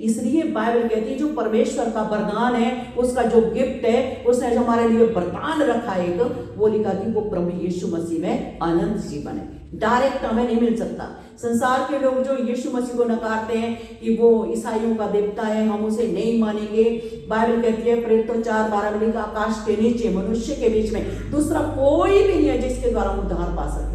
इसलिए बाइबल कहती है जो परमेश्वर का वरदान है, उसका जो गिफ्ट है, उसने जो हमारे लिए वरदान रखा है एक, वो लिखा कि वो प्रभु यीशु मसीह में अनंत जीवन है। डायरेक्ट हमें नहीं मिल सकता। संसार के लोग जो यीशु मसीह को नकारते हैं कि वो ईसाइयों का देवता है, हम उसे नहीं मानेंगे, बाइबल कहती है प्रेरितों 4:12 में लिखा, आकाश के नीचे मनुष्य के बीच में दूसरा कोई भी नहीं है जिसके द्वारा हम उद्धार पा सके।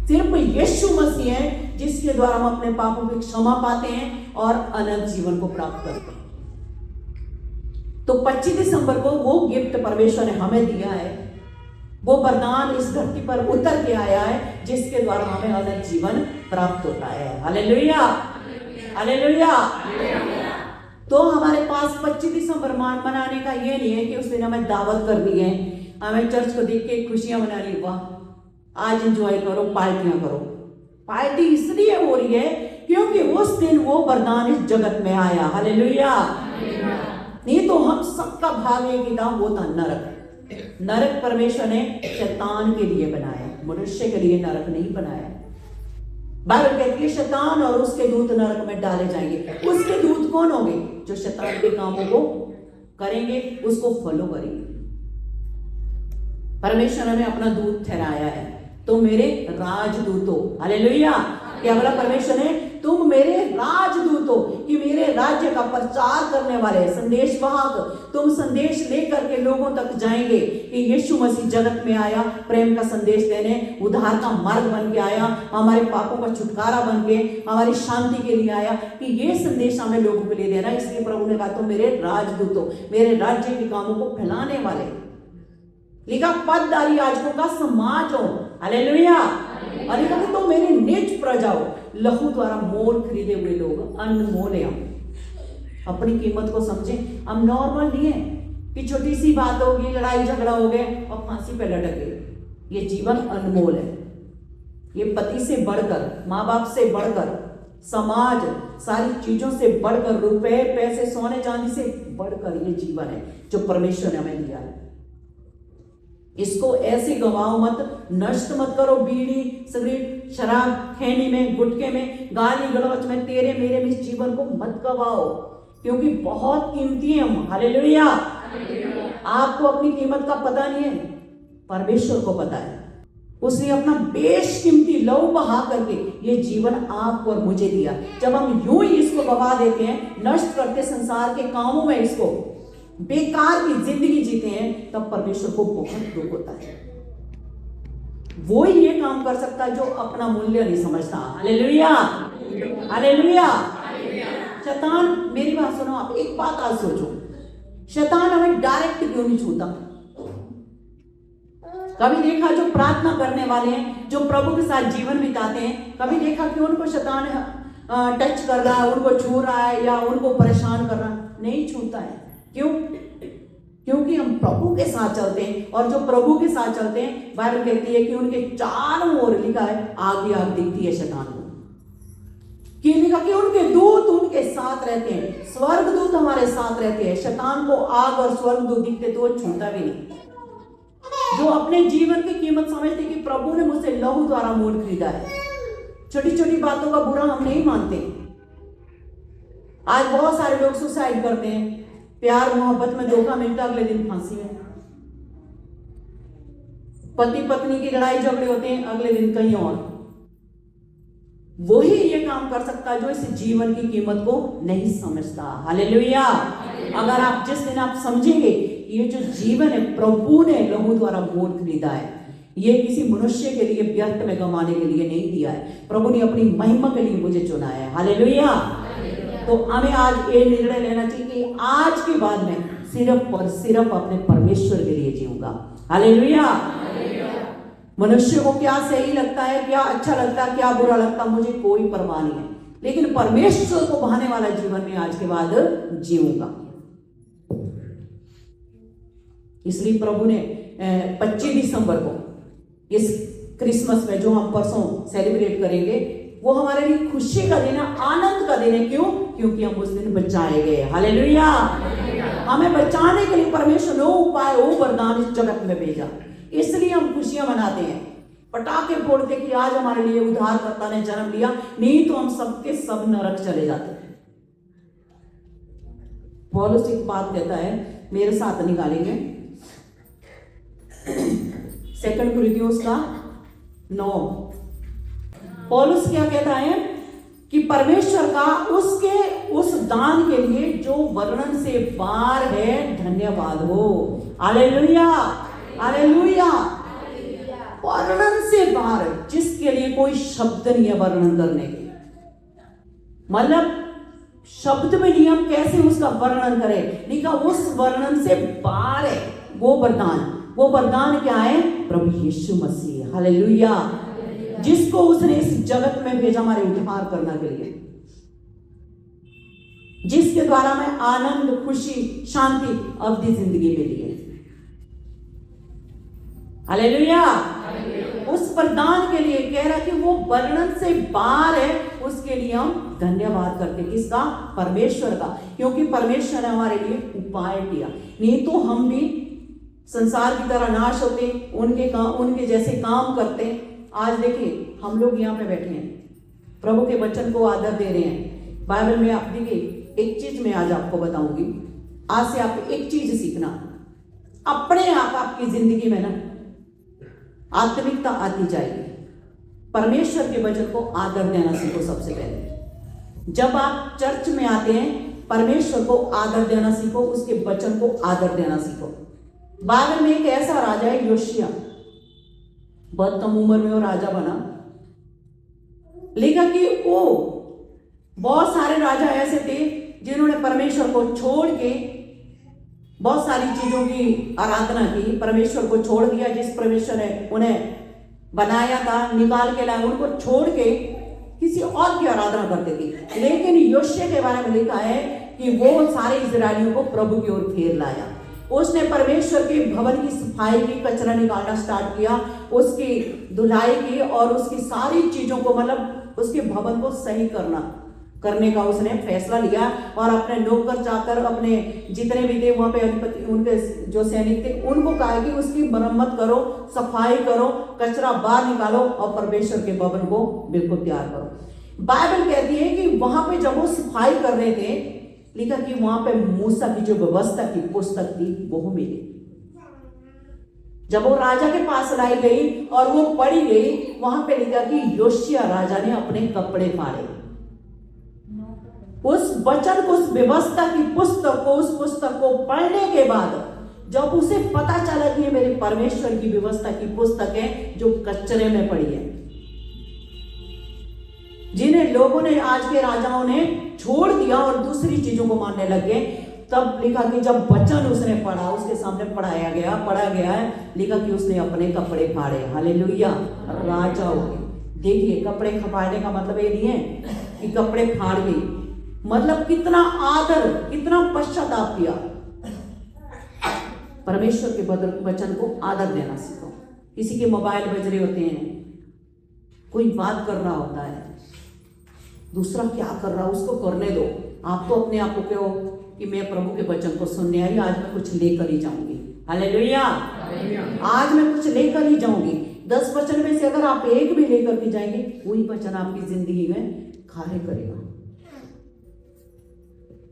सिर्फ यीशु मसीह है जिसके द्वारा हम अपने पापों की क्षमा पाते हैं और अनंत जीवन को प्राप्त करते हैं। तो 25 दिसंबर को वो गिफ्ट परमेश्वर ने हमें दिया है, वो वरदान इस धरती पर उतर के आया है जिसके द्वारा हमें अनंत जीवन प्राप्त होता है। Hallelujah, hallelujah. तो हमारे पास 25 दिसंबर मनाने का ये नहीं है कि उस दिन हमें दावत करनी है, हमें चर्च को देख के खुशियां मनानी, वाह आज एंजॉय करो, पार्टियां करो। पार्टी इसलिए हो रही है क्योंकि उस दिन वो वरदान इस जगत में आया। हालेलुया। नहीं तो हम सबका भाग एक ही था, वो था नरक। नरक परमेश्वर ने शैतान के लिए बनाया, मनुष्य के लिए नरक नहीं बनाया। बाइबल कहती है शैतान और उसके दूत नरक में डाले जाएंगे। उसके दूत कौन होंगे? जो शैतान के कामों को करेंगे, उसको फॉलो करेंगे। परमेश्वर ने अपना दूत ठहराया है, तो मेरे राजदूतों, हालेलुया। क्या बोला परमेश्वर ने? तुम मेरे राजदूत हो, कि मेरे राज्य का प्रचार करने वाले संदेशवाहक, तुम संदेश लेकर के लोगों तक जाएंगे कि यीशु मसीह जगत में आया प्रेम का संदेश देने, उद्धार का मार्ग बन के आया, हमारे पापों का छुटकारा बन के हमारी शांति के लिए आया, कि ये संदेश हमें लोगों के लिए देना। इसलिए प्रभु ने कहा तुम मेरे राजदूत हो, मेरे राज्य के कामों को फैलाने वाले। लिखा पदधारी याजकों का समाज हो, हालेलुया। और लिखा कि तो मेरे निज प्रजा हो, लहू द्वारा मोल खरीदे हुए लोग, अनमोल है हम। अपनी कीमत को समझें। हम नॉर्मल नहीं है कि छोटी सी बात होगी, लड़ाई झगड़ा हो गए और फांसी पे लटक गए। ये जीवन अनमोल है। ये पति से बढ़कर, माँ बाप से बढ़कर, समाज, सारी चीजों से बढ़कर, रुपए पैसे सोने चांदी से बढ़कर ये जीवन है जो परमेश्वर ने हमें दिया है। इसको ऐसे गवाओ मत, नष्ट मत करो बीड़ी सिगरेट शराब खैनी में, गुटके में, गाली गलौज में, तेरे मेरे में इस जीवन को मत गवाओ, क्योंकि बहुत कीमती है हम। हालेलुया। आपको अपनी कीमत का पता नहीं है, परमेश्वर को पता है। उसने अपना बेशकीमती लहू बहा करके ये जीवन आपको और मुझे दिया। जब हम यूं ही इसको गवा देते हैं, नष्ट करते संसार के कामों में, इसको बेकार की जिंदगी जीते हैं, तब परमेश्वर को बहुत दुख होता है। वो ही ये काम कर सकता है जो अपना मूल्य नहीं समझता। Hallelujah, hallelujah. शैतान, मेरी बात सुनो आप, एक बात आज सोचो, शैतान हमें डायरेक्ट क्यों नहीं छूता? कभी देखा जो प्रार्थना करने वाले हैं, जो प्रभु के साथ जीवन बिताते हैं, कभी देखा कि उनको शैतान टच कर रहा है, उनको छू रहा है या उनको परेशान कर रहा है? नहीं छूता है। क्यों? क्योंकि हम प्रभु के साथ चलते हैं, और जो प्रभु के साथ चलते हैं, बाइबल कहती है कि उनके चारों ओर, लिखा है, आग दिखती है शैतान को। कि लिखा कि उनके दूत उनके साथ रहते हैं, स्वर्ग दूत हमारे साथ रहते हैं। शैतान को आग और स्वर्ग दूत दिखते तो वो छूता भी नहीं। जो अपने जीवन की कीमत समझते कि प्रभु ने मुझसे लहू द्वारा मोल खरीदा है, छोटी छोटी बातों का बुरा हम नहीं मानते। आज बहुत सारे लोग सुसाइड करते हैं, प्यार मोहब्बत में धोखा मिलता, अगले दिन फांसी में। पति पत्नी की लड़ाई झगड़े होते हैं, अगले दिन कहीं और। वही ये काम कर सकता है जो इस जीवन की कीमत को नहीं समझता। हालेलुया। अगर आप जिस दिन आप समझेंगे ये जो जीवन है प्रभु ने लहू द्वारा मोल खरीदा है, ये किसी मनुष्य के लिए व्यर्थ में गंवाने के लिए नहीं दिया है, प्रभु ने अपनी महिमा के लिए मुझे चुना है। हालेलुया। तो हमें आज ये निर्णय लेना चाहिए कि आज के बाद मैं सिर्फ और सिर्फ अपने परमेश्वर के लिए जीऊंगा। हालेलुया। मनुष्य को क्या सही लगता है, क्या अच्छा लगता है, क्या बुरा लगता है, मुझे कोई परवाह नहीं है, लेकिन परमेश्वर को भाने वाला जीवन में आज के बाद जीऊंगा। इसलिए प्रभु ने 25 दिसंबर को इस क्रिसमस में जो हम परसों सेलिब्रेट करेंगे, वो हमारे लिए खुशी का दिन है, आनंद का दिन है। क्यों? क्योंकि हम उस दिन बचाए गए। हालेलुया। हमें बचाने के लिए परमेश्वर ने उपाय, वो वरदान इस जगत में भेजा, इसलिए हम खुशियां मनाते हैं, पटाखे फोड़ते कि आज हमारे लिए उद्धारकर्ता ने जन्म लिया, नहीं तो हम सबके सब नरक चले जाते। पौलुस एक बात कहता है, मेरे साथ निकालेंगे 2 कुरिन्थियों का 9। पौलुस क्या कहता है कि परमेश्वर का उसके उस दान के लिए जो वर्णन से पार है, धन्यवाद हो। Hallelujah, hallelujah. वर्णन से पार, जिसके लिए कोई शब्द नहीं है वर्णन करने के, मतलब शब्द में नहीं हम कैसे उसका वर्णन करें, नहीं कहा उस वर्णन से पार है वो वरदान। वो वरदान क्या है? प्रभु यीशु मसीह। हालेलुया, जिसको उसने इस जगत में भेजा हमारे उद्धार करने के लिए, जिसके द्वारा मैं आनंद, खुशी, शांति, अवधि जिंदगी में लिए। हालेलुया। उस वरदान के लिए कह रहा कि वो वर्णन से बाहर है, उसके लिए हम धन्यवाद करते। किसका? परमेश्वर का, क्योंकि परमेश्वर ने हमारे लिए उपाय किया। नहीं तो हम भी संसार की तरह नाश होते, उनके जैसे काम करते। आज देखिए हम लोग यहाँ पे बैठे हैं, प्रभु के वचन को आदर दे रहे हैं। बाइबल में आप देखिए, एक चीज मैं आज आपको बताऊंगी। आज से आप एक चीज सीखना, अपने आप आपकी जिंदगी में ना आत्मिकता आती जाएगी। परमेश्वर के वचन को आदर देना सीखो। सबसे पहले जब आप चर्च में आते हैं, परमेश्वर को आदर देना सीखो, उसके वचन को आदर देना सीखो। बाइबल में एक ऐसा राजा है योशिया, बहुत कम उम्र में वो राजा बना। लिखा कि वो बहुत सारे राजा ऐसे थे जिन्होंने परमेश्वर को छोड़ के बहुत सारी चीजों की आराधना की, परमेश्वर को छोड़ दिया। जिस परमेश्वर ने उन्हें बनाया था, निकाल के लाया, उनको छोड़ के किसी और की आराधना करते थे। लेकिन योशिया के बारे में लिखा है कि वो सारे इजरायलियों को प्रभु की ओर फेर लाया। उसने परमेश्वर के भवन की सफाई की, कचरा निकालना स्टार्ट किया, उसकी धुलाई की और उसकी सारी चीजों को, मतलब उसके भवन को सही करने का उसने फैसला लिया। और अपने नौकर चाकर, अपने जितने भी थे वहां पे अधिपति, उनके जो सैनिक थे, उनको कहा कि उसकी मरम्मत करो, सफाई करो, कचरा बाहर निकालो और परमेश्वर के भवन को बिल्कुल तैयार करो। बाइबल कहती है कि वहां पे जब वो सफाई कर रहे थे, लिखा कि वहां पे मूसा की जो व्यवस्था की पुस्तक थी वो मिली। जब वो राजा के पास लाई गई और वो पढ़ी गई, वहां पे लिखा कि योशिया राजा ने अपने कपड़े फाड़े। उस वचन को, उस व्यवस्था की पुस्तक को, उस पुस्तक को पढ़ने के बाद जब उसे पता चला कि ये मेरे परमेश्वर की व्यवस्था की पुस्तक है जो कचरे में पड़ी है, जिन्हें लोगों ने, आज के राजाओं ने छोड़ दिया और दूसरी चीजों को मानने लग गए, तब लिखा कि जब वचन उसने पढ़ा, उसके सामने पढ़ा गया है, लिखा कि उसने अपने कपड़े फाड़े। हालेलुया, राजा हो गए। देखिए, कपड़े फाड़ने का मतलब ये नहीं है कि कपड़े फाड़ गई, मतलब कितना आदर, कितना पश्चाताप किया। परमेश्वर के वचन को आदर देना सीखो। किसी के मोबाइल बज रहे होते हैं, कोई बात कर रहा होता है, दूसरा क्या कर रहा है उसको करने दो। आप तो अपने आप को कहो कि मैं प्रभु के वचन को सुनने आई, आज मैं कुछ लेकर ही जाऊंगी। हालेलुया, आज मैं कुछ लेकर ही जाऊंगी। 10 वचन में से अगर आप एक भी लेकर के जाएंगे, वही वचन आपकी जिंदगी में कार्य करेगा।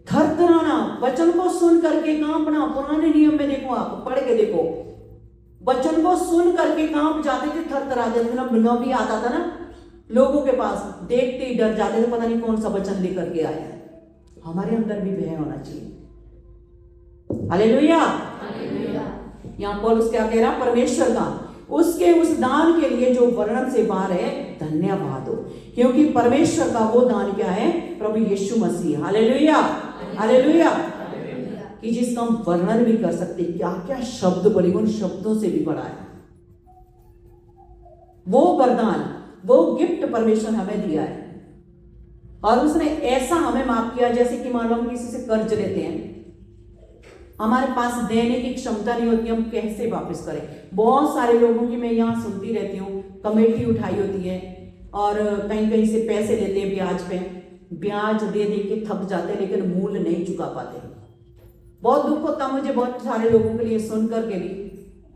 थरथराना, वचन को सुन करके कांपना। पुराने नियम में देखो, आप पढ़ के देखो, वचन को सुन करके कांप जाते थे, थरथरा जाते थे। नबी आता था ना लोगों के पास, देखते ही डर जाते थे, पता नहीं कौन सा वचन लेकर के आया है। हमारे अंदर भी भय होना चाहिए। हालेलुया। यहाँ पौलुस क्या कह रहा? परमेश्वर का उसके उस दान के लिए जो वर्णन से बाहर है, धन्यवाद हो, क्योंकि परमेश्वर का वो दान क्या है? प्रभु यीशु मसीह। हालेलुया, हालेलुया, कि जिसका हम वर्णन भी कर सकते। क्या क्या शब्द बोले, उन शब्दों से भी बड़ा है वो वरदान, वो गिफ्ट परमेश्वर हमें दिया है। और उसने ऐसा हमें माफ किया, जैसे कि मान लो हम किसी से कर्ज लेते हैं, हमारे पास देने की क्षमता नहीं होती, हम कैसे वापस करें। बहुत सारे लोगों की मैं यहाँ सुनती रहती हूँ, कमेटी उठाई होती है और कहीं कहीं से पैसे लेते हैं ब्याज पे, ब्याज दे दे के थक जाते हैं, लेकिन मूल नहीं चुका पाते। बहुत दुख होता मुझे बहुत सारे लोगों के लिए सुन करके भी।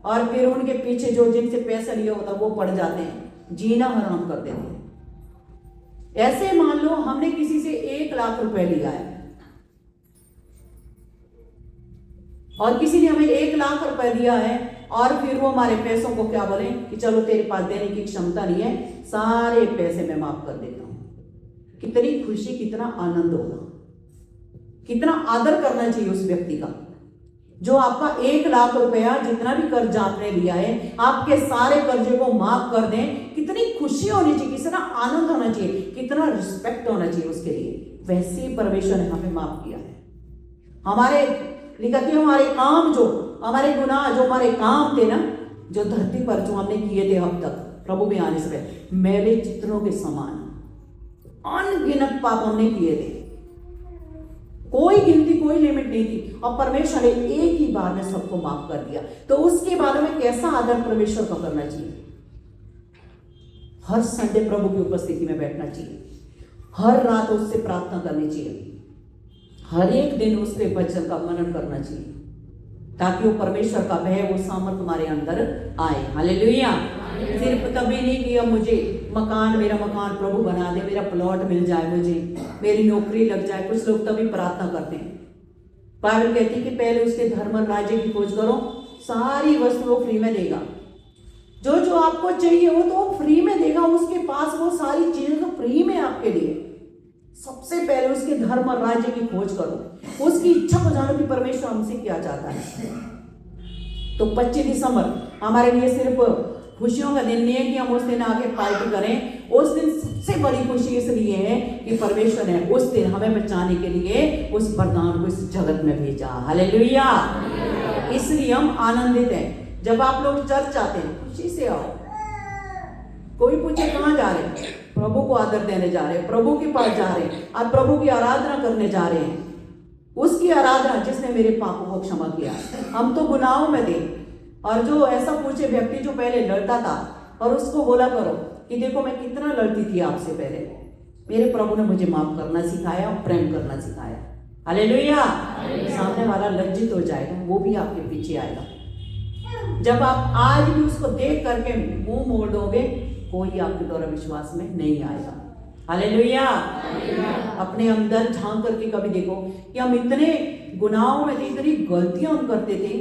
और फिर उनके पीछे जो जिनसे पैसा लिया होता वो पड़ जाते हैं, जीना हराम कर देते हैं। ऐसे मान लो हमने किसी से 1 लाख रुपए लिया है, और किसी ने हमें 1 लाख रुपए दिया है और फिर वो हमारे पैसों को क्या बोले कि चलो तेरे पास देने की क्षमता नहीं है, सारे पैसे मैं माफ कर देता हूं। कितनी खुशी, कितना आनंद होगा, कितना आदर करना चाहिए उस व्यक्ति का जो आपका 1 लाख रुपया जितना भी कर्ज आपने लिया है आपके सारे कर्जे को माफ कर दें। कितनी खुशी होनी चाहिए, कितना आनंद होना चाहिए, कितना रिस्पेक्ट होना चाहिए उसके लिए। वैसे ही परमेश्वर ने हमें माफ किया है। हमारे लिखा कि हमारे काम, जो हमारे गुनाह, जो हमारे काम थे ना, जो धरती पर जो हमने किए थे अब तक प्रभु में आने से पहले, मैले चित्रों के समान अनगिनत पाप हमने किए थे, कोई गिनती, कोई लिमिट नहीं थी, और परमेश्वर ने एक ही बार में सबको माफ कर दिया। तो उसके बारे में कैसा आदर परमेश्वर का करना चाहिए। हर संडे प्रभु की उपस्थिति में बैठना चाहिए, हर रात उससे प्रार्थना करनी चाहिए, हर एक दिन उसके वचन का मनन करना चाहिए, ताकि वो परमेश्वर का भय, वो सामर्थ तुम्हारे अंदर आए। हालेलुया। सिर्फ तभी नहीं कि अब मुझे मकान, मेरा मकान प्रभु बना दे, मेरा प्लॉट मिल जाए, मुझे मेरी नौकरी लग जाए। कुछ लोग तभी प्रार्थना करते हैं। बाइबल कहती है कि पहले उसके धर्म और राज्य की खोज करो, सारी वस्तु फ्री में देगा। जो जो आपको चाहिए वो तो फ्री में देगा, उसके पास वो सारी चीजें तो फ्री में आपके लिए। सबसे पहले उसके धर्म और राज्य की खोज करो, उसकी इच्छा को जानो कि परमेश्वर हमसे क्या चाहता है। तो 25 दिसंबर हमारे लिए सिर्फ खुशियों का दिन नहीं है कि हम उस दिन आके पार्टी करें। उस दिन सबसे बड़ी खुशी इसलिए है कि परमेश्वर ने उस दिन हमें बचाने के लिए उस वरदान को इस जगत में भेजा। हालेलुया। इसलिए हम आनंदित हैं। जब आप लोग चर्च आते हैं, खुशी से आओ। कोई पूछे कहाँ जा रहे हैं, प्रभु को आदर देने जा रहे हैं, प्रभु के पास जा रहे हैं, और प्रभु की आराधना करने जा रहे हैं। उसकी आराधना जिसने मेरे पापों को क्षमा किया। हम तो गुनाहों में थे, और जो ऐसा पूछे व्यक्ति जो पहले लड़ता था और उसको बोला करो कि देखो मैं कितना लड़ती थी आपसे पहले, मेरे प्रभु ने मुझे माफ करना सिखाया और प्रेम करना सिखाया। हालेलुया। सामने वाला लज्जित हो जाएगा, वो भी आपके पीछे आएगा। जब आप आज भी उसको देख करके मुंह मोड़ दोगे, कोई आपके द्वारा विश्वास में नहीं आएगा। हालेलुया। अपने अंदर झांक करके कभी देखो कि हम इतने गुनाहों में थे, इतनी गलतियां हम करते थे,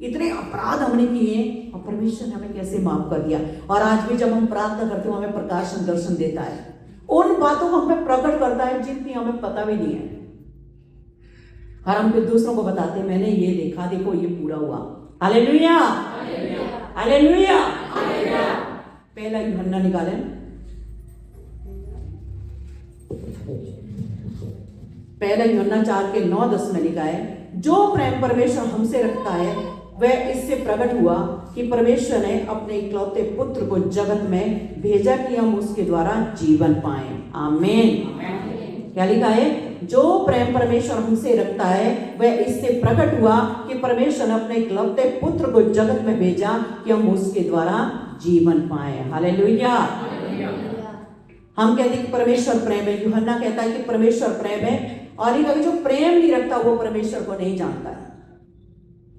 इतने अपराध हमने किए, और परमेश्वर ने हमें कैसे माफ कर दिया। और आज भी जब हम प्रार्थना करते हो हमें प्रकाशन दर्शन देता है, उन बातों को हमें प्रकट करता है जिनकी हमें पता भी नहीं है। और हम फिर दूसरों को बताते हैं मैंने ये देखा, देखो ये पूरा हुआ। हालेलुया। हालेलुया। पहला यूहन्ना निकाले, पहला यूहन्ना 4:9-10 में लिखा है, जो प्रेम परमेश्वर हमसे रखता है वह इससे प्रकट हुआ कि परमेश्वर ने अपने इकलौते पुत्र को जगत में भेजा कि हम उसके द्वारा जीवन पाएं। आमीन। क्या लिखा है? जो प्रेम परमेश्वर हमसे रखता है वह इससे प्रकट हुआ कि परमेश्वर ने अपने इकलौते पुत्र को जगत में भेजा कि हम उसके द्वारा जीवन पाएं। हालेलुया। हम कहते हैं कि परमेश्वर प्रेम है, यूहन्ना कहता है कि परमेश्वर प्रेम है, और ये कभी जो प्रेम नहीं रखता वो परमेश्वर को नहीं जानता है।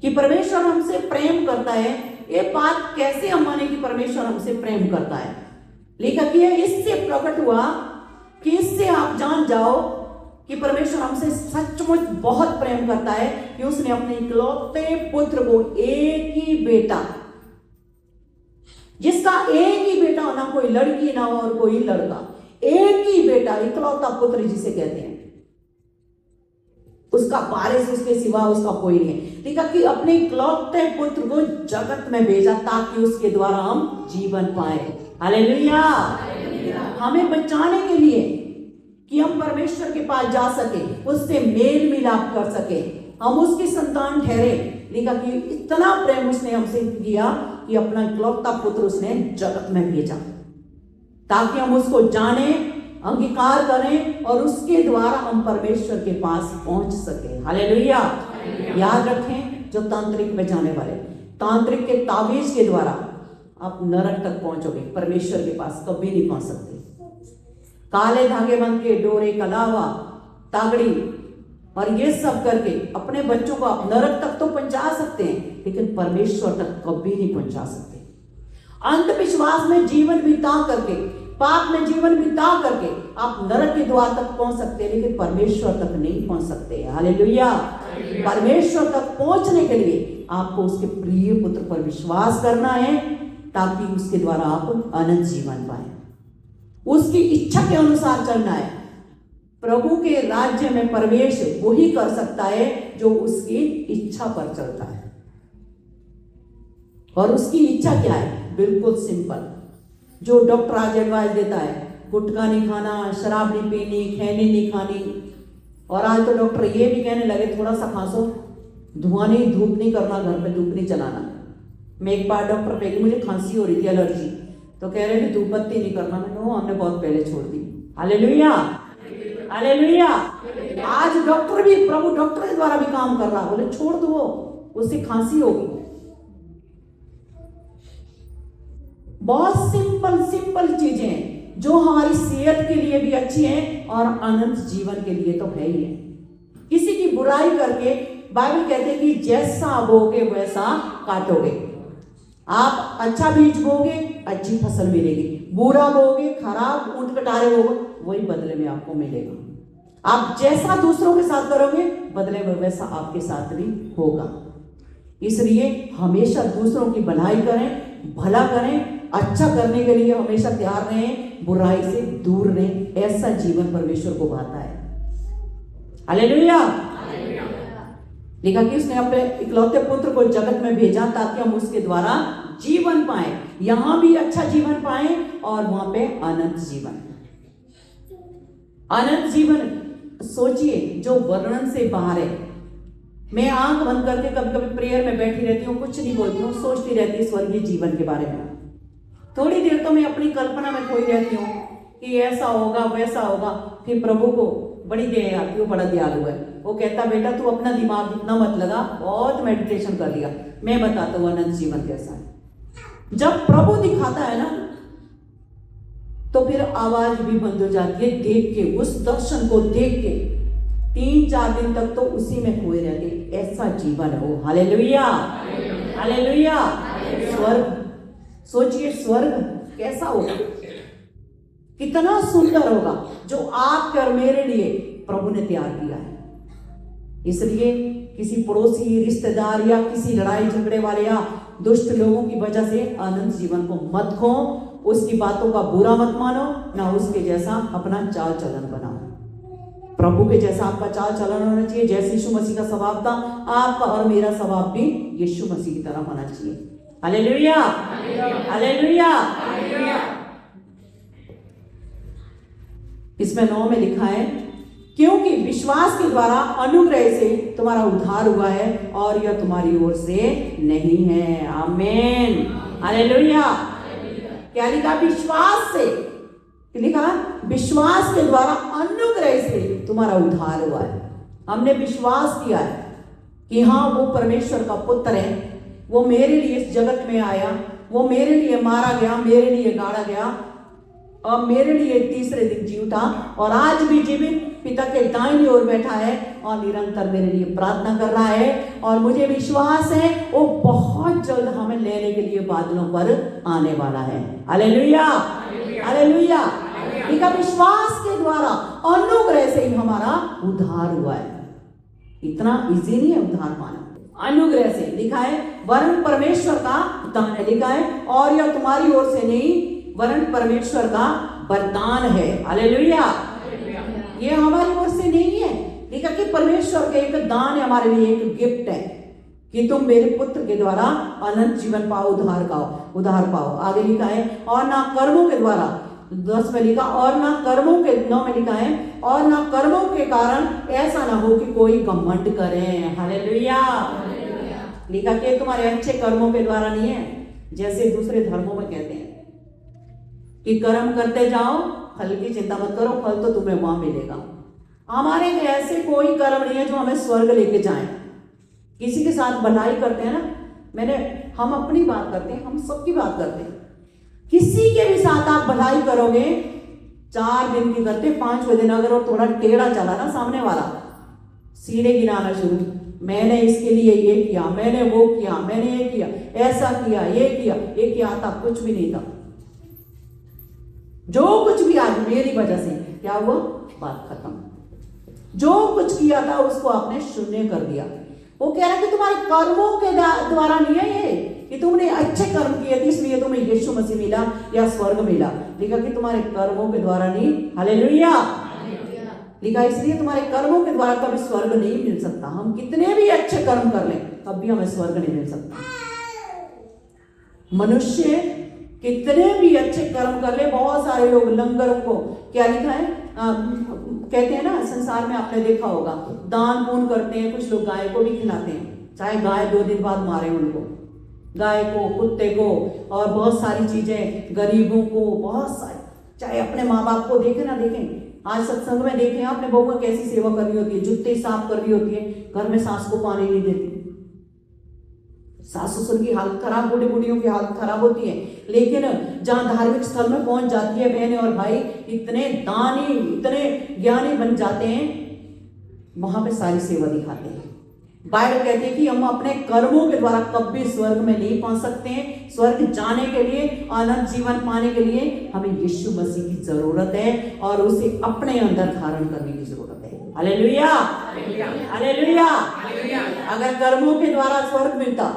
कि परमेश्वर हमसे प्रेम करता है, ये बात कैसे हम माने कि परमेश्वर हमसे प्रेम करता है? लिखा कि इससे प्रकट हुआ कि इससे आप जान जाओ कि परमेश्वर हमसे सचमुच बहुत प्रेम करता है कि उसने अपने इकलौते पुत्र को, एक ही बेटा, जिसका एक ही बेटा हो, ना कोई लड़की ना और कोई लड़का, एक ही बेटा, इकलौता पुत्र जिसे कहते हैं, उसका वारिस उसके सिवा उसका कोई नहीं है। देखा कि अपने इकलौते पुत्र को जगत में भेजा ताकि उसके द्वारा हम जीवन पाए। हालेलुया। हमें बचाने के लिए कि हम परमेश्वर के पास जा सके, उससे मेल मिलाप कर सके, हम उसकी संतान ठहरे। देखा कि इतना प्रेम उसने हमसे किया कि अपना इकलौता पुत्र उसने जगत में भेजा ताकि हम उसको जाने, अंगीकार करें, और उसके द्वारा हम परमेश्वर के पास पहुंच सके। हालेलुया। याद रखें, जो तांत्रिक में जाने वाले, तांत्रिक के तावीज के द्वारा आप नरक तक पहुंचोगे, परमेश्वर के पास कभी नहीं पहुंच सकते। काले धागे बंद के डोरे, कलावा, तागड़ी और ये सब करके अपने बच्चों को आप नरक तक तो पहुंचा सकते हैं, लेकिन परमेश्वर तक कभी नहीं पहुंचा सकते। अंधविश्वास में जीवन बिता करके पाप में जीवन बिता करके आप नरक के द्वार तक पहुंच सकते हैं, लेकिन परमेश्वर तक नहीं पहुंच सकते। हालेलुया। परमेश्वर तक पहुंचने के लिए आपको उसके प्रिय पुत्र पर विश्वास करना है, ताकि उसके द्वारा आप अनंत जीवन पाए। उसकी इच्छा के अनुसार चलना है। प्रभु के राज्य में प्रवेश वही कर सकता है जो उसकी इच्छा पर चलता है। और उसकी इच्छा क्या है? बिल्कुल सिंपल। जो डॉक्टर आज एडवाइस देता है, गुटखा नहीं खाना, शराब नहीं पीनी, खैनी नहीं खानी, और आज तो डॉक्टर ये भी कहने लगे थोड़ा सा खांसो, धुआं नहीं, धूप नहीं करना, घर पे धूप नहीं चलाना। मैं एक बार डॉक्टर पे गई, मुझे खांसी हो रही थी, एलर्जी, तो कह रहे थे धूप बत्ती नहीं करना। मैंने वो हमने बहुत पहले छोड़ दी। Hallelujah, hallelujah. आज डॉक्टर भी, प्रभु डॉक्टर के द्वारा भी काम कर रहा, बोले छोड़ दो, उससे खांसी होगी। बहुत सिंपल सिंपल चीजें जो हमारी सेहत के लिए भी अच्छी हैं और अनंत जीवन के लिए तो है ही है। किसी की बुराई करके बाइबल कहते हैं कि जैसा बोगे वैसा काटोगे। आप अच्छा बीज बोगे, अच्छी फसल मिलेगी, बुरा बोगे, खराब ऊंट कटारे होगे, वही बदले में आपको मिलेगा। आप जैसा दूसरों के साथ करोगे, बदले में वैसा आपके साथ भी होगा। इसलिए हमेशा दूसरों की भलाई करें, भला करें, अच्छा करने के लिए हमेशा तैयार रहें, बुराई से दूर रहें। ऐसा जीवन परमेश्वर को भाता है। हालेलुया। लिखा कि उसने अपने इकलौते पुत्र को जगत में भेजा ताकि हम उसके द्वारा जीवन पाए, यहां भी अच्छा जीवन पाए और वहां पे अनंत जीवन। अनंत जीवन सोचिए जो वर्णन से बाहर है। मैं आंख बंद करके कभी कभी प्रेयर में बैठी रहती हूँ, कुछ नहीं बोलती हूँ, सोचती रहती हूँ स्वर्गीय जीवन के बारे में। थोड़ी देर तो मैं अपनी कल्पना में खोई रहती हूँ कि ऐसा होगा वैसा होगा। फिर प्रभु को बड़ी दया आती है, वो बड़ा दयालु है, वो कहता बेटा तू अपना दिमाग इतना मत लगा, बहुत मेडिटेशन कर लिया, मैं बताता हूँ अनंत जीवन कैसा है। जब प्रभु दिखाता है ना, तो फिर आवाज भी बंद हो जाती है। देख के, उस दर्शन को देख के 3-4 दिन तक तो उसी में खोए रहते। ऐसा जीवन हो। Hallelujah, hallelujah. स्वर्ग सोचिए, स्वर्ग कैसा होगा, कितना सुंदर होगा, जो आपके और मेरे लिए प्रभु ने तैयार किया है। इसलिए किसी पड़ोसी, रिश्तेदार या किसी लड़ाई झगड़े वाले या दुष्ट लोगों की वजह से अनंत जीवन को मत खो, उसकी बातों का बुरा मत मानो, ना उसके जैसा अपना चाल चलन बनाओ। प्रभु के जैसा आपका चाल चलन होना चाहिए। जैसे यीशु मसीह का स्वभाव था, आपका और मेरा स्वभाव भी यीशु मसीह की तरह होना चाहिए। Hallelujah, hallelujah. इसमें 9 में लिखा है, क्योंकि विश्वास के द्वारा अनुग्रह से तुम्हारा उद्धार हुआ है और यह तुम्हारी ओर से नहीं है। आमीन, हालेलुया। क्या लिखा? विश्वास से लिखा, विश्वास के द्वारा अनुग्रह से तुम्हारा उद्धार हुआ है। हमने विश्वास किया है कि हाँ वो परमेश्वर का पुत्र है, वो मेरे लिए इस जगत में आया, वो मेरे लिए मारा गया, मेरे लिए गाड़ा गया और मेरे लिए तीसरे दिन जी उठा और आज भी जीवित पिता के दाहिनी ओर बैठा है और निरंतर मेरे लिए प्रार्थना कर रहा है। और मुझे विश्वास है वो बहुत जल्द हमें लेने के लिए बादलों पर आने वाला है। Hallelujah, hallelujah. लिखा विश्वास के द्वारा अनुग्रह से ही हमारा उद्धार हुआ है। इतना इजी नहीं है उद्धार पाना, अनुग्रह से। लिखा है वरन परमेश्वर का दान है। लिखा है और यह तुम्हारी ओर से नहीं वरन परमेश्वर का वरदान है। हालेलुया। ये हमारी ओर से नहीं है। लिखा कि परमेश्वर के एक दान है, हमारे लिए एक गिफ्ट है कि तुम मेरे पुत्र के द्वारा अनंत जीवन पाओ, उद्धार पाओ। आगे लिखा है और ना कर्मों के द्वारा, 10 में लिखा और ना कर्मों के, 9 में लिखा है और ना कर्मों के कारण ऐसा ना हो कि कोई घमंड करे। हालेलुया। लिखा कि तुम्हारे अच्छे कर्मों के द्वारा नहीं है, जैसे दूसरे धर्मों में कहते हैं कि कर्म करते जाओ, फल की चिंता मत करो, फल तो तुम्हें वहां मिलेगा। हमारे ऐसे कोई कर्म नहीं है जो हमें स्वर्ग लेके जाए। किसी के साथ भलाई करते हैं ना, हम अपनी बात करते हैं, हम सबकी बात करते हैं। किसी के भी साथ आप भलाई करोगे, 4 दिन की करते, 5वें दिन अगर वो थोड़ा टेढ़ा चला ना सामने वाला, सीने गिनाना शुरू, मैंने इसके लिए ये किया, मैंने वो किया, मैंने ये किया, ऐसा किया, ये किया, ये किया था, कुछ भी नहीं था। जो कुछ भी आज मेरी वजह से क्या हुआ, बात खत्म। जो कुछ किया था उसको आपने शून्य कर दिया। वो कह रहा है कि तुम्हारे कर्मों के द्वारा नहीं है ये कि तुमने अच्छे कर्म किए थे इसलिए तुम्हें यीशु मसीह मिला या स्वर्ग मिला। लिखा कि तुम्हारे कर्मों के द्वारा नहीं, हालेलुया। लिखा इसलिए तुम्हारे कर्मों के द्वारा कभी स्वर्ग नहीं मिल सकता। हम कितने भी अच्छे कर्म कर लें तब भी हमें स्वर्ग नहीं मिल सकता। मनुष्य कितने भी अच्छे कर्म कर ले, बहुत सारे लोग लंगरों को क्या लिखा है कहते हैं ना, संसार में आपने देखा होगा दान पुण्य करते हैं, कुछ लोग गाय को भी खिलाते हैं, चाहे गाय 2 दिन बाद मारे उनको, गाय को, कुत्ते को, और बहुत सारी चीजें गरीबों को, बहुत सारी, चाहे अपने माँ बाप को देखें ना देखें। आज सत्संग में देखें आपने बहू कैसी सेवा कर रही होती है, जूते साफ कर रही होती है, घर में सास को पानी नहीं देती, सास ससुर की हालत खराब, बूढ़ी बूढ़ियों की हालत खराब होती है। लेकिन जहां धार्मिक स्थल में पहुंच जाती है बहनें और भाई, इतने दानी, इतने ज्ञानी बन जाते हैं, वहां पे सारी सेवा दिखाते हैं। बाइबल कहती है कि हम अपने कर्मों के द्वारा कभी स्वर्ग में नहीं पहुंच सकते हैं। स्वर्ग जाने के लिए, अनंत जीवन पाने के लिए हमें यीशु मसीह की जरूरत है और उसे अपने अंदर धारण करने की जरूरत है। Hallelujah, hallelujah. अगर कर्मों के द्वारा स्वर्ग मिलता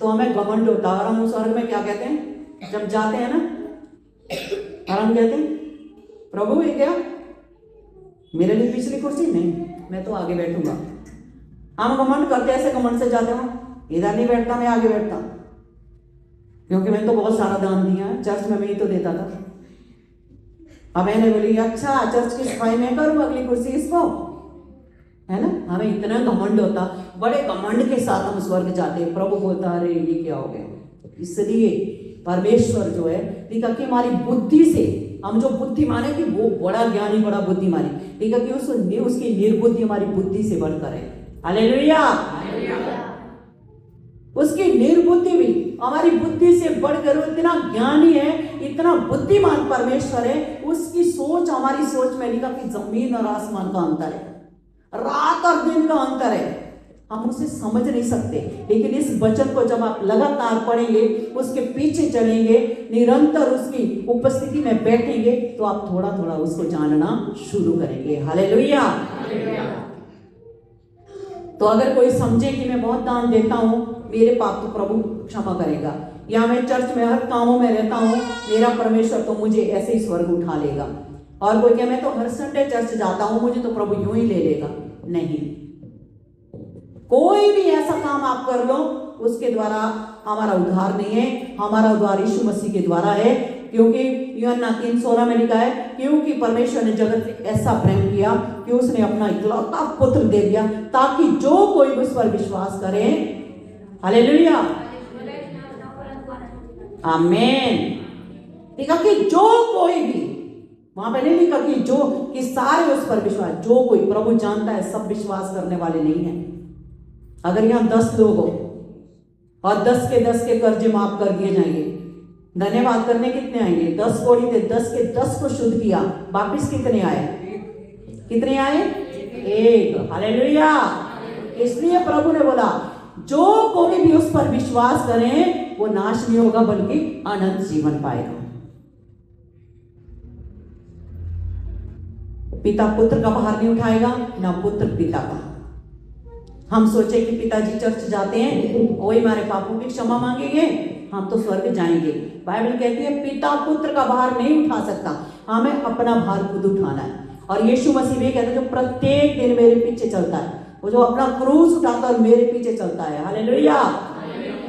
तो हमें घमंड होता, और हम उस स्वर्ग में क्या कहते हैं जब जाते हैं ना, और हम कहते हैं प्रभु ये क्या मेरे लिए पिछली कुर्सी नहीं, मैं तो आगे बैठूंगा। हम घमंड करते, ऐसे घमंड से जाते हो, इधर नहीं बैठता, मैं आगे बैठता, क्योंकि मैंने तो बहुत सारा दान दिया, चर्च में मैं ही तो देता था। अब मैंने बोली अच्छा चर्च की सफाई में करूँ, अगली कुर्सी इसको, है ना। हमें इतना घमंड होता, बड़े घमंड के साथ हम स्वर्ग जाते हैं। प्रभु बोलता अरे ये क्या हो गया। इसलिए परमेश्वर जो है लिखा कि हमारी बुद्धि से, हम जो बुद्धि माने कि वो बड़ा ज्ञानी, बड़ा बुद्धिमानी, लिखा कि उसकी निर्बुद्धि हमारी बुद्धि से बढ़कर है। हालेलुया। उसकी निर्बुद्धि भी हमारी बुद्धि से बढ़कर, इतना ज्ञानी है, इतना बुद्धिमान परमेश्वर है, उसकी सोच हमारी सोच में लिखा कि जमीन और आसमान का अंतर है, रात और दिन का अंतर है। हम उसे समझ नहीं सकते, लेकिन इस वचन को जब आप लगातार पढ़ेंगे, उसके पीछे चलेंगे, निरंतर उसकी उपस्थिति में बैठेंगे, तो आप थोड़ा थोड़ा उसको जानना शुरू करेंगे। हालेलुया। तो अगर कोई समझे कि मैं बहुत दान देता हूं, मेरे पाप तो प्रभु क्षमा करेगा, या मैं चर्च में हर कामों में रहता हूं, मेरा परमेश्वर तो मुझे ऐसे ही स्वर्ग उठा लेगा, और कोई क्या मैं तो हर संडे चर्च जाता हूं, मुझे तो प्रभु यूं ही ले लेगा, नहीं। कोई भी ऐसा काम आप कर लो, उसके द्वारा हमारा उद्धार नहीं है, हमारा उद्धार यीशु मसीह के द्वारा है। क्योंकि यूहन्ना 3:16 में लिखा है, क्योंकि परमेश्वर ने जगत से ऐसा प्रेम किया कि उसने अपना इकलौता पुत्र दे दिया, ताकि जो कोई उस पर विश्वास करे, हालेलुया, आमीन। लिखा कि जो कोई भी, वहां पे नहीं लिखा कि जो, कि सारे उस पर विश्वास, जो कोई, प्रभु जानता है सब विश्वास करने वाले नहीं है। अगर यहां 10 लोग हो और 10 के कर्जे माफ कर दिए जाएंगे, धन्यवाद करने कितने आएंगे? 10 कोड़ी थे, 10 के 10 को शुद्ध किया, वापिस कितने आए? कितने आए? 1। हालेलुया। इसलिए प्रभु ने बोला जो कोई भी उस पर विश्वास करे वो नाश नहीं होगा बल्कि अनंत जीवन पाएगा। पिता पुत्र का भार नहीं उठाएगा, ना पुत्र पिता का। हम सोचे कि पिताजी चर्च जाते हैं, वही हमारे पापों की क्षमा मांगेंगे, हम तो स्वर्ग जाएंगे। बाइबल कहती है पिता पुत्र का भार नहीं उठा सकता, हमें अपना भार खुद उठाना है। और यीशु मसीह भी कहते हैं जो प्रत्येक दिन मेरे पीछे चलता है, वो जो अपना क्रूस उठाता है और मेरे पीछे चलता है, हालेलुया,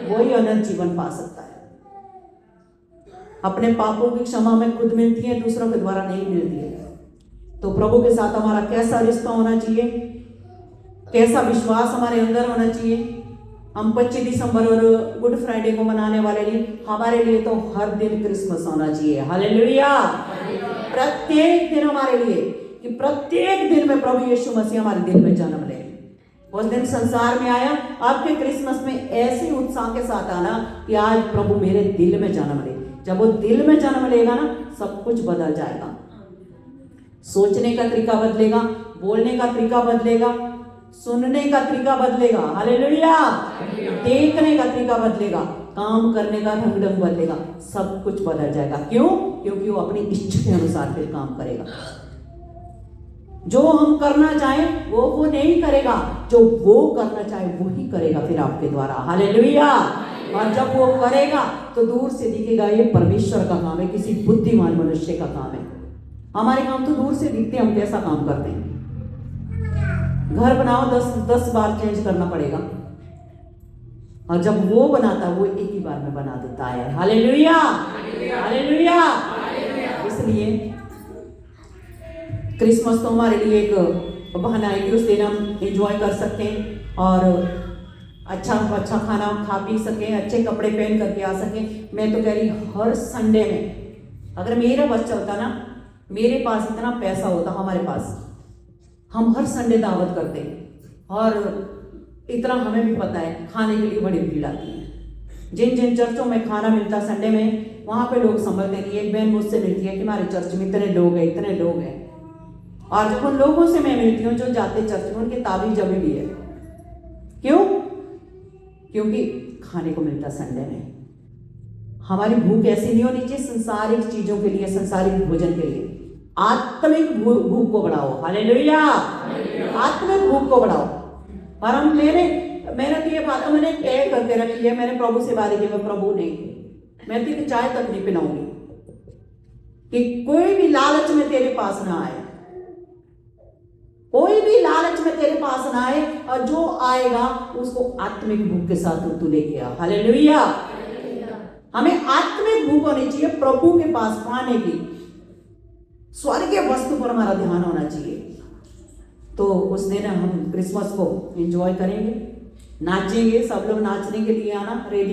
वही अनंत जीवन पा सकता है। अपने पापों की क्षमा में खुद मिलती है, दूसरों के द्वारा नहीं मिलती है। तो प्रभु के साथ हमारा कैसा रिश्ता होना चाहिए, कैसा विश्वास हमारे अंदर होना चाहिए। हम 25 दिसंबर और गुड फ्राइडे को मनाने वाले लिए, हमारे लिए तो हर दिन क्रिसमस होना चाहिए, हालेलुया। प्रत्येक दिन हमारे लिए, कि प्रत्येक दिन में प्रभु यीशु मसीह हमारे दिल में जन्म ले। उस दिन संसार में आया, आपके क्रिसमस में ऐसे उत्साह के साथ आना कि आज प्रभु मेरे दिल में जन्म ले। जब वो दिल में जन्म लेगा ना, सब कुछ बदल जाएगा। सोचने का तरीका बदलेगा, बोलने का तरीका बदलेगा, सुनने का तरीका बदलेगा, हालेलुया, देखने का तरीका बदलेगा। काम करने का ढंग ढंग बदलेगा, सब कुछ बदल जाएगा। क्यों? क्योंकि वो अपनी इच्छा के अनुसार फिर काम करेगा। जो हम करना चाहें वो नहीं करेगा, जो वो करना चाहे वो ही करेगा फिर आपके द्वारा। हालेलुया। और जब वो करेगा तो दूर से दिखेगा ये परमेश्वर का काम है, किसी बुद्धिमान मनुष्य का काम है। हमारे काम तो दूर से दिखते, हम कैसा काम करते हैं। घर बनाओ 10 बार चेंज करना पड़ेगा, और जब वो बनाता है वो एक ही बार में बना देता है। Hallelujah, hallelujah. इसलिए क्रिसमस तो हमारे लिए एक बहाना है कि उस दिन हम एंजॉय कर सकते हैं और अच्छा खाना खा पी सकें, अच्छे कपड़े पहन करके आ सकें। मैं तो कह रही हर संडे में अगर मेरा बस चलता ना, मेरे पास इतना पैसा होता, हमारे पास, हम हर संडे दावत करते हैं। और इतना हमें भी पता है खाने के लिए बड़ी भीड़ आती है। जिन जिन चर्चों में खाना मिलता संडे में, वहाँ पे लोग संभलते नहीं। एक बहन मुझसे मिलती है कि हमारे चर्च में इतने लोग हैं, इतने लोग हैं। और जब उन लोगों से मैं मिलती हूँ जो जाते चर्च में, उनकी ताबीज जमी भी है। क्यों? क्योंकि खाने को मिलता संडे में। हमारी भूख ऐसी नहीं होनी चाहिए संसारिक चीजों के लिए, संसारिक भोजन के लिए। आत्मिक भूख को बढ़ाओ। हालेलुया, आत्मिक भूख को बढ़ाओ। और हम मैंने तो ये बात मैंने तय करके रखी है, मैंने प्रभु से बात की, मैं प्रभु नहीं, मैं तेरी चाय तक नहीं पिलाऊंगी कि कोई भी लालच में तेरे पास ना आए, कोई भी लालच में तेरे पास ना आए, और जो आएगा उसको आत्मिक भूख के साथ तू लेके आ। हालेलुया। हमें आत्मिक भूख होनी चाहिए प्रभु के पास पाने की, स्वर्गीय वस्तु पर हमारा ध्यान होना चाहिए। तो उस दिन हम क्रिसमस को एंजॉय करेंगे, नाचेंगे। सब लोग नाचने के लिए आना, रेडी